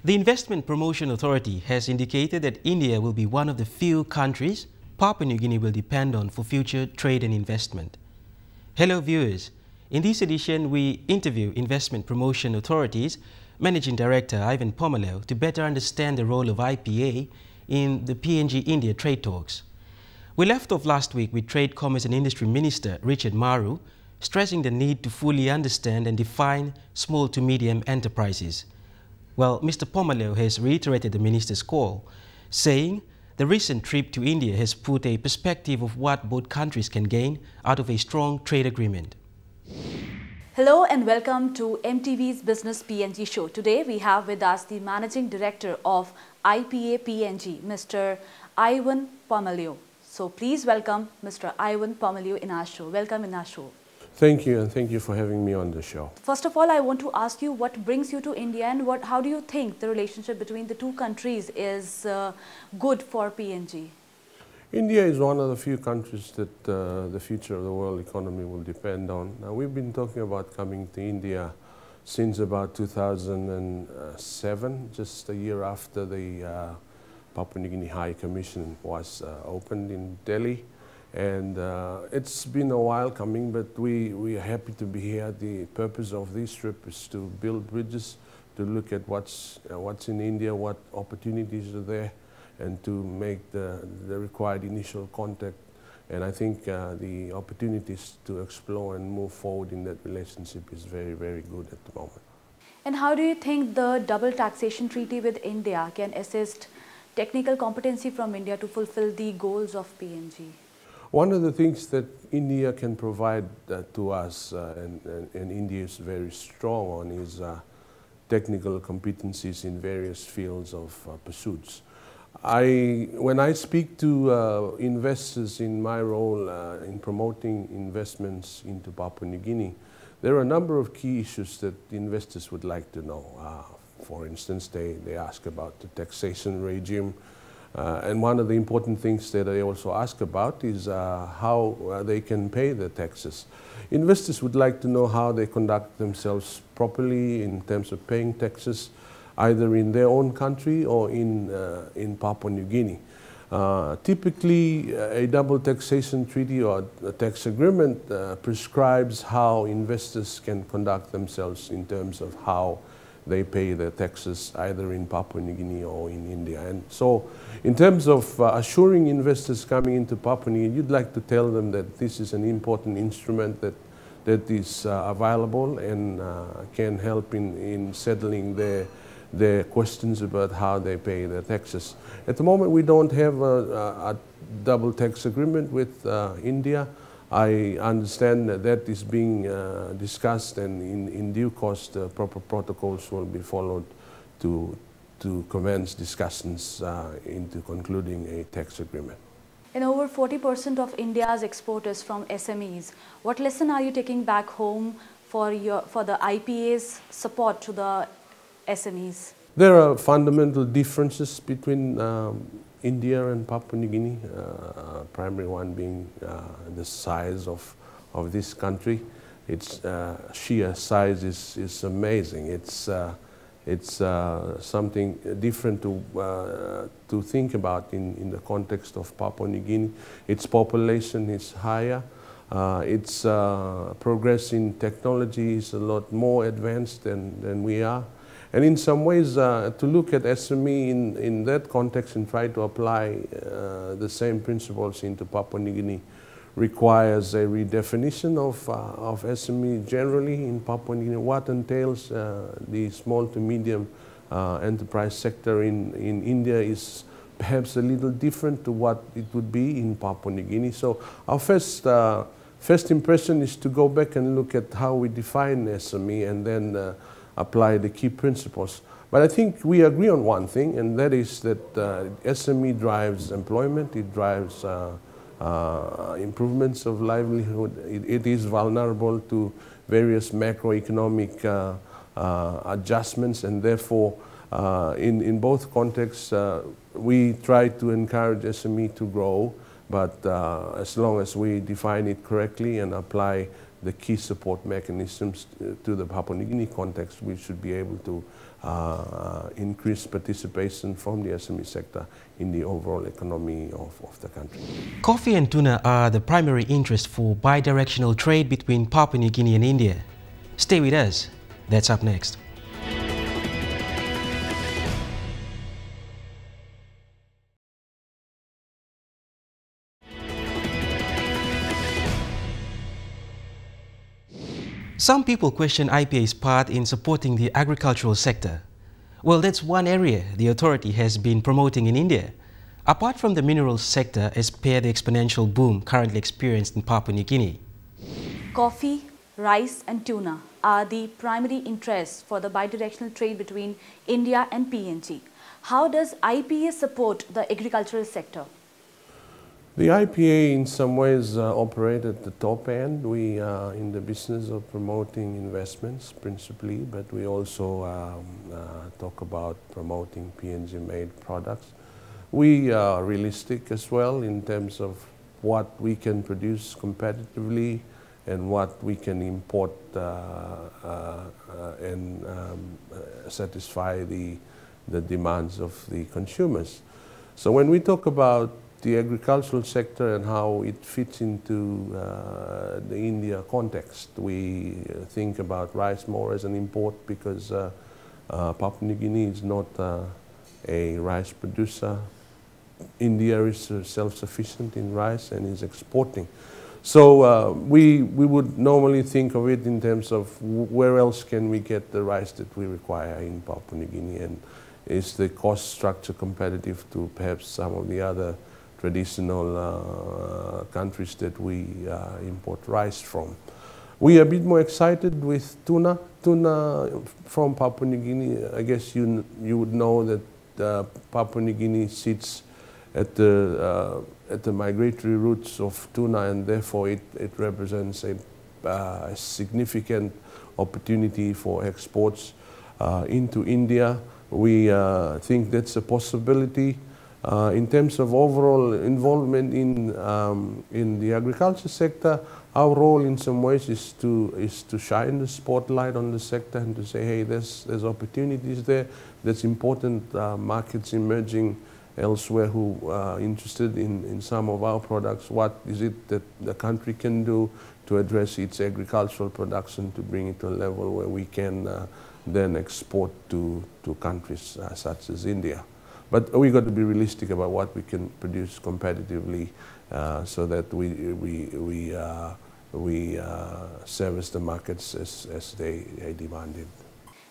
The Investment Promotion Authority has indicated that India will be one of the few countries Papua New Guinea will depend on for future trade and investment. Hello viewers, in this edition we interview Investment Promotion Authority's Managing Director Ivan Pomaleo to better understand the role of IPA in the PNG India trade talks. We left off last week with Trade, Commerce and Industry Minister Richard Maru stressing the need to fully understand and define small to medium enterprises. Well, Mr. Pomaleo has reiterated the minister's call, saying the recent trip to India has put a perspective of what both countries can gain out of a strong trade agreement. Hello and welcome to MTV's Business PNG show. Today we have with us the Managing Director of IPA PNG, Mr. Ivan Pomaleo. So please welcome Mr. Ivan Pomaleo in our show. Welcome in our show. Thank you, and thank you for having me on the show. First of all, I want to ask you what brings you to India and how do you think the relationship between the two countries is good for PNG? India is one of the few countries that the future of the world economy will depend on. Now, we've been talking about coming to India since about 2007, just a year after the Papua New Guinea High Commission was opened in Delhi. And it's been a while coming, but we are happy to be here. The purpose of this trip is to build bridges, to look at what's in India, what opportunities are there, and to make the required initial contact. And I think the opportunities to explore and move forward in that relationship is very, very good at the moment. And how do you think the double taxation treaty with India can assist technical competency from India to fulfill the goals of PNG? One of the things that India can provide to us, and India is very strong on, is technical competencies in various fields of pursuits. When I speak to investors in my role in promoting investments into Papua New Guinea, there are a number of key issues that investors would like to know. For instance, they ask about the taxation regime. And one of the important things that I also ask about is how they can pay the taxes. Investors would like to know how they conduct themselves properly in terms of paying taxes, either in their own country or in Papua New Guinea. Typically, a double taxation treaty or a tax agreement prescribes how investors can conduct themselves in terms of how they pay their taxes either in Papua New Guinea or in India. And so in terms of assuring investors coming into Papua New Guinea, you'd like to tell them that this is an important instrument that is available and can help in settling their questions about how they pay their taxes. At the moment, we don't have a double tax agreement with India. I understand that is being discussed, and in due course the proper protocols will be followed to commence discussions into concluding a tax agreement. And over 40% of India's export is from SMEs. What lesson are you taking back home for the IPA's support to the SMEs? There are fundamental differences between India and Papua New Guinea, primary one being the size of this country. Its sheer size is amazing. It's something different to think about in the context of Papua New Guinea. Its population is higher. Its progress in technology is a lot more advanced than we are. And in some ways, to look at SME in that context and try to apply the same principles into Papua New Guinea requires a redefinition of SME generally in Papua New Guinea. What entails the small to medium enterprise sector in India is perhaps a little different to what it would be in Papua New Guinea. So our first impression is to go back and look at how we define SME and then apply the key principles. But I think we agree on one thing, and that is that SME drives employment, it drives improvements of livelihood, it is vulnerable to various macroeconomic adjustments, and therefore in both contexts we try to encourage SME to grow, but as long as we define it correctly and apply the key support mechanisms to the Papua New Guinea context, we should be able to increase participation from the SME sector in the overall economy of the country. Coffee and tuna are the primary interest for bidirectional trade between Papua New Guinea and India. Stay with us. That's up next. Some people question IPA's part in supporting the agricultural sector. Well, that's one area the authority has been promoting in India. Apart from the minerals sector, as per the exponential boom currently experienced in Papua New Guinea. Coffee, rice and tuna are the primary interests for the bidirectional trade between India and PNG. How does IPA support the agricultural sector? The IPA in some ways operate at the top end. We are in the business of promoting investments principally, but we also talk about promoting PNG-made products. We are realistic as well in terms of what we can produce competitively and what we can import and satisfy the demands of the consumers. So when we talk about the agricultural sector and how it fits into the India context, we think about rice more as an import because Papua New Guinea is not a rice producer. India is self-sufficient in rice and is exporting. So we would normally think of it in terms of where else can we get the rice that we require in Papua New Guinea, and is the cost structure competitive to perhaps some of the other traditional countries that we import rice from. We are a bit more excited with tuna. Tuna from Papua New Guinea, I guess you would know that Papua New Guinea sits at the migratory routes of tuna, and therefore it represents a significant opportunity for exports into India. We think that's a possibility. In terms of overall involvement in the agriculture sector, our role in some ways is to shine the spotlight on the sector and to say, hey, there's opportunities there. There's important markets emerging elsewhere who are interested in some of our products. What is it that the country can do to address its agricultural production to bring it to a level where we can then export to countries such as India. But we've got to be realistic about what we can produce competitively so that we service the markets as they demand it.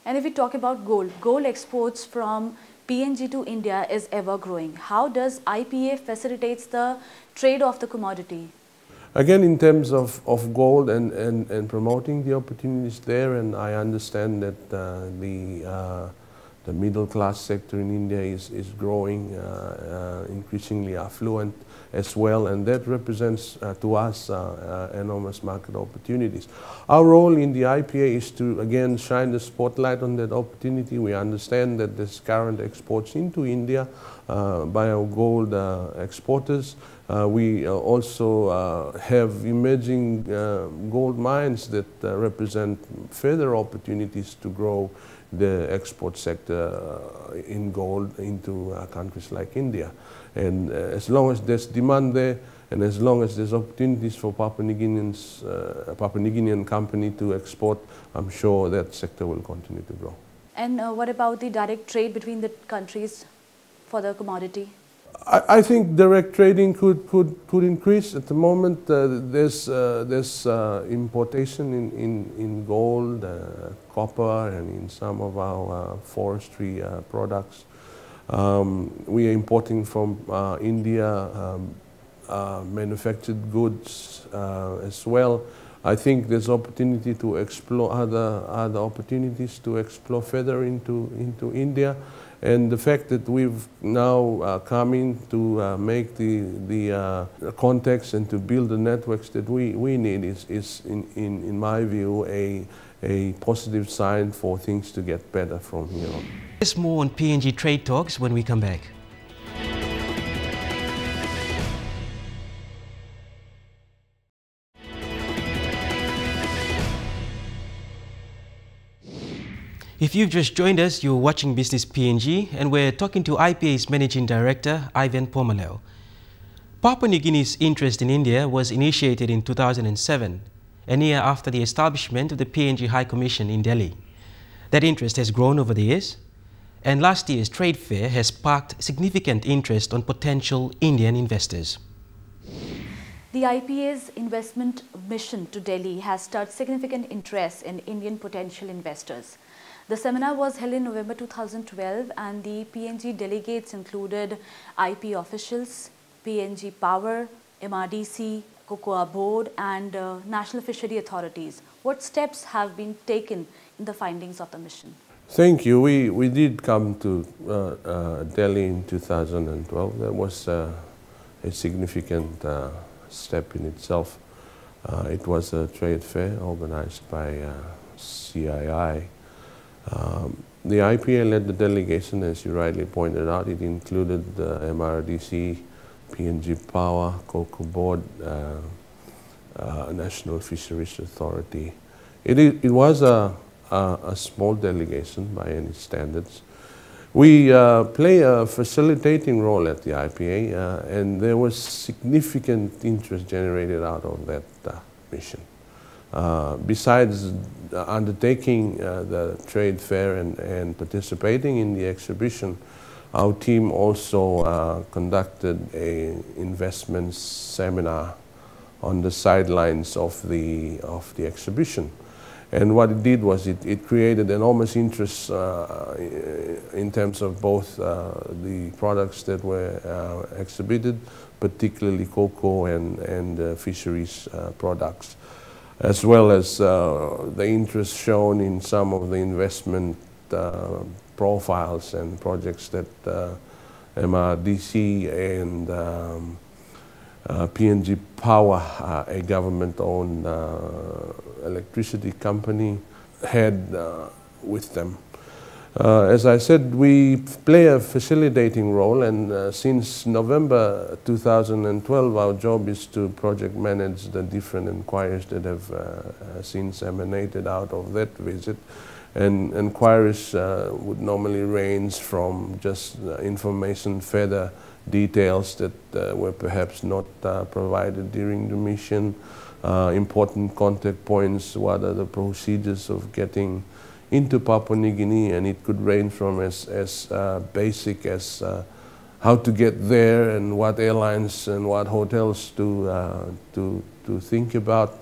And if we talk about gold exports from PNG to India is ever growing. How does IPA facilitates the trade of the commodity? Again, in terms of gold and promoting the opportunities there, and I understand that the middle class sector in India is growing, increasingly affluent as well, and that represents to us enormous market opportunities. Our role in the IPA is to again shine the spotlight on that opportunity. We understand that there's current exports into India by our gold exporters. We also have emerging gold mines that represent further opportunities to grow the export sector in gold into countries like India. And as long as there's demand there, and as long as there's opportunities for Papua New Guinean company to export, I'm sure that sector will continue to grow. And what about the direct trade between the countries for the commodity? I think direct trading could increase. At the moment, there's importation in gold, copper, and in some of our forestry products. We are importing from India manufactured goods as well. I think there's opportunity to explore other opportunities to explore further into India. And the fact that we've now come in to make the context and to build the networks that we need is in my view, a positive sign for things to get better from here on. There's more on PNG trade talks when we come back. If you've just joined us, you're watching Business PNG, and we're talking to IPA's Managing Director, Ivan Pomaleo. Papua New Guinea's interest in India was initiated in 2007, a year after the establishment of the PNG High Commission in Delhi. That interest has grown over the years, and last year's trade fair has sparked significant interest on potential Indian investors. The IPA's investment mission to Delhi has stirred significant interest in Indian potential investors. The seminar was held in November 2012, and the PNG delegates included IP officials, PNG Power, MRDC, Cocoa Board and National Fishery Authorities. What steps have been taken in the findings of the mission? Thank you. We did come to Delhi in 2012. That was a significant step in itself. It was a trade fair organized by CII. The IPA led the delegation, as you rightly pointed out. It included the MRDC, PNG Power, Cocoa Board, National Fisheries Authority. It was a small delegation by any standards. We play a facilitating role at the IPA, and there was significant interest generated out of that mission. Besides undertaking the trade fair and participating in the exhibition, our team also conducted an investment seminar on the sidelines of the exhibition. And what it did was it created enormous interest in terms of both the products that were exhibited, particularly cocoa and fisheries products, as well as the interest shown in some of the investment profiles and projects that MRDC and PNG Power, a government-owned electricity company, had with them. As I said, we play a facilitating role, and since November 2012, our job is to project manage the different inquiries that have since emanated out of that visit. And inquiries would normally range from just information, further details that were perhaps not provided during the mission, important contact points, what are the procedures of getting into Papua New Guinea, and it could range from as basic as how to get there and what airlines and what hotels to think about,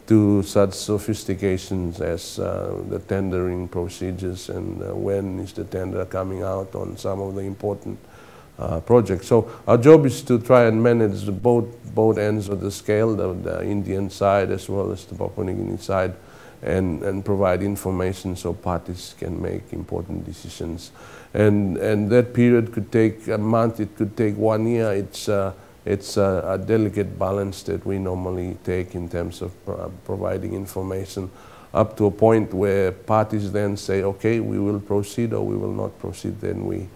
to such sophistications as the tendering procedures and when is the tender coming out on some of the important projects. So our job is to try and manage both ends of the scale, the Indian side as well as the Papua New Guinea side, and provide information so parties can make important decisions. And that period could take a month, it could take 1 year. It's a delicate balance that we normally take in terms of providing information up to a point where parties then say, okay, we will proceed or we will not proceed, then we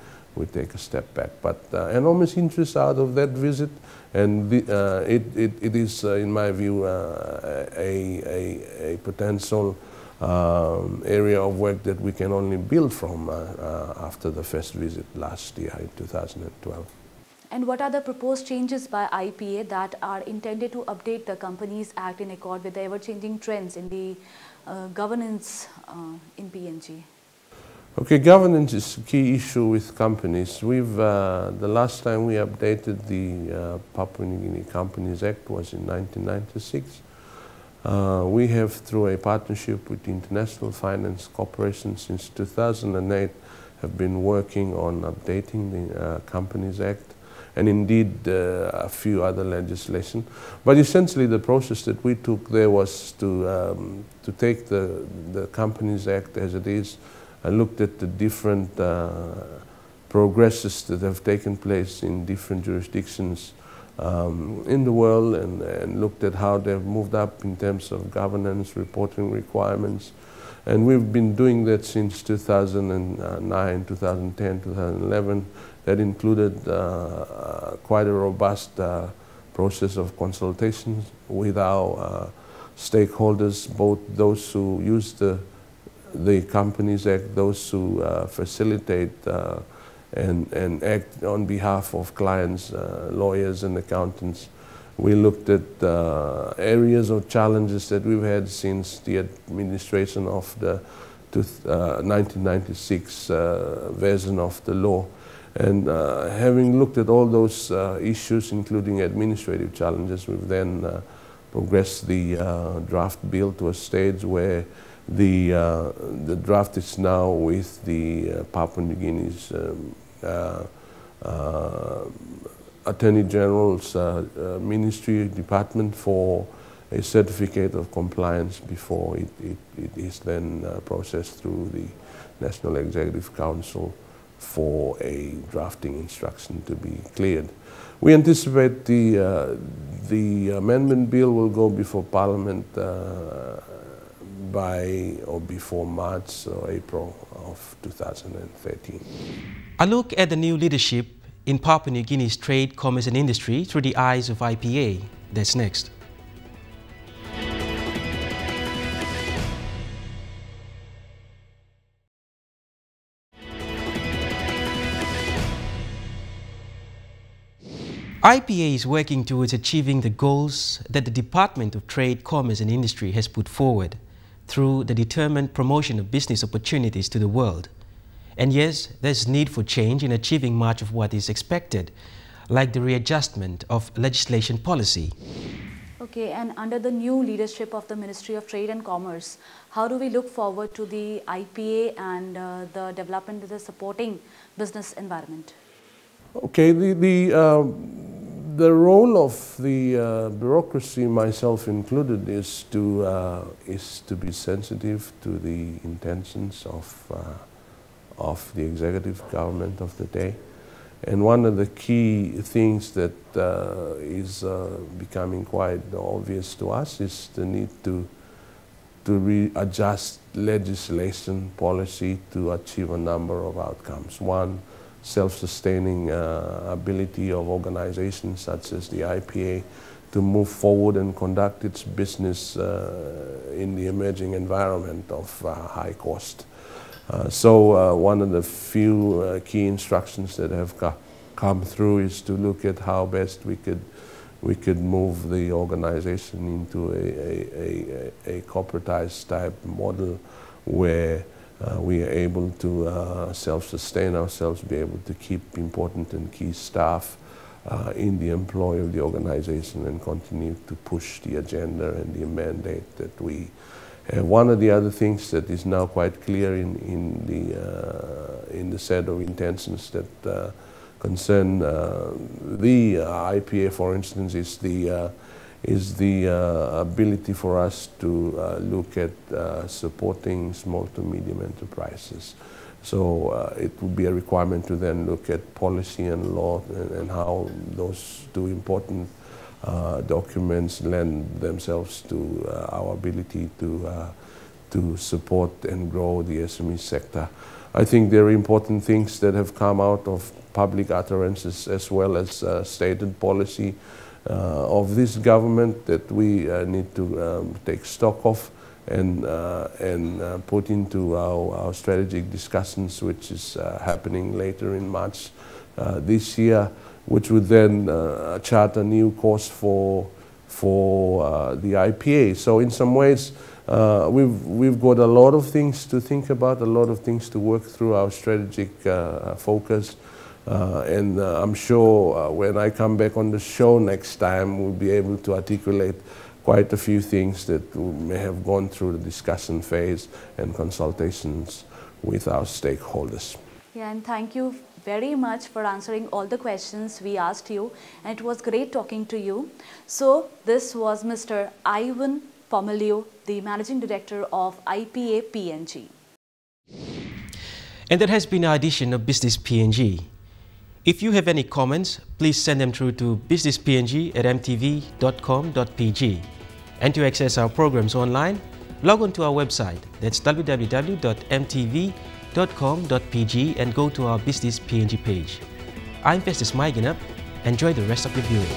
take a step back. But enormous interest out of that visit, and it is, in my view, a potential area of work that we can only build from after the first visit last year in 2012. And what are the proposed changes by IPA that are intended to update the Companies Act in accord with the ever-changing trends in the governance in PNG? Okay, governance is a key issue with companies. The last time we updated the Papua New Guinea Companies Act was in 1996. We have, through a partnership with the International Finance Corporation since 2008, have been working on updating the Companies Act, and indeed a few other legislation. But essentially the process that we took there was to take the Companies Act as it is, and looked at the different progresses that have taken place in different jurisdictions in the world, and looked at how they've moved up in terms of governance, reporting requirements. And we've been doing that since 2009, 2010, 2011. That included quite a robust process of consultations with our stakeholders, both those who use the the Companies Act, those who facilitate and act on behalf of clients, lawyers and accountants. We looked at areas of challenges that we've had since the administration of the 1996 version of the law. And having looked at all those issues, including administrative challenges, we've then progressed the draft bill to a stage where the draft is now with the Papua New Guinea's Attorney General's Ministry Department for a certificate of compliance before it is then processed through the National Executive Council for a drafting instruction to be cleared. We anticipate the amendment bill will go before Parliament by or before March or April of 2013. A look at the new leadership in Papua New Guinea's trade, commerce and industry through the eyes of IPA. That's next. IPA is working towards achieving the goals that the Department of Trade, Commerce and Industry has put forward through the determined promotion of business opportunities to the world. And yes, there's need for change in achieving much of what is expected, like the readjustment of legislation policy. Okay, and under the new leadership of the Ministry of Trade and Commerce, how do we look forward to the IPA and the development of the supporting business environment? Okay, the role of the bureaucracy, myself included, is to be sensitive to the intentions of the executive government of the day. And one of the key things that is becoming quite obvious to us is the need to readjust legislation policy to achieve a number of outcomes. One, self-sustaining ability of organizations such as the IPA to move forward and conduct its business in the emerging environment of high cost. So one of the few key instructions that have come through is to look at how best we could move the organization into a corporatized type model where we are able to self-sustain ourselves, be able to keep important and key staff in the employ of the organization and continue to push the agenda and the mandate that we have. One of the other things that is now quite clear in the set of intentions that concern the IPA, for instance, is the ability for us to look at supporting small to medium enterprises. So it would be a requirement to then look at policy and law and how those two important documents lend themselves to our ability to support and grow the SME sector. I think there are important things that have come out of public utterances as well as stated policy of this government that we need to take stock of and put into our strategic discussions, which is happening later in March this year, which would then chart a new course for the IPA. So in some ways, we've got a lot of things to think about, a lot of things to work through our strategic focus. And I'm sure when I come back on the show next time, we'll be able to articulate quite a few things that may have gone through the discussion phase and consultations with our stakeholders. Yeah, and thank you very much for answering all the questions we asked you, and it was great talking to you. So this was Mr. Ivan Pomalio, the Managing Director of IPA PNG. And that has been our edition of Business PNG. If you have any comments, please send them through to businesspng@mtv.com.pg. And to access our programs online, log on to our website, that's www.mtv.com.pg, and go to our Business PNG page. I'm Festus Maiginap. Enjoy the rest of your viewing.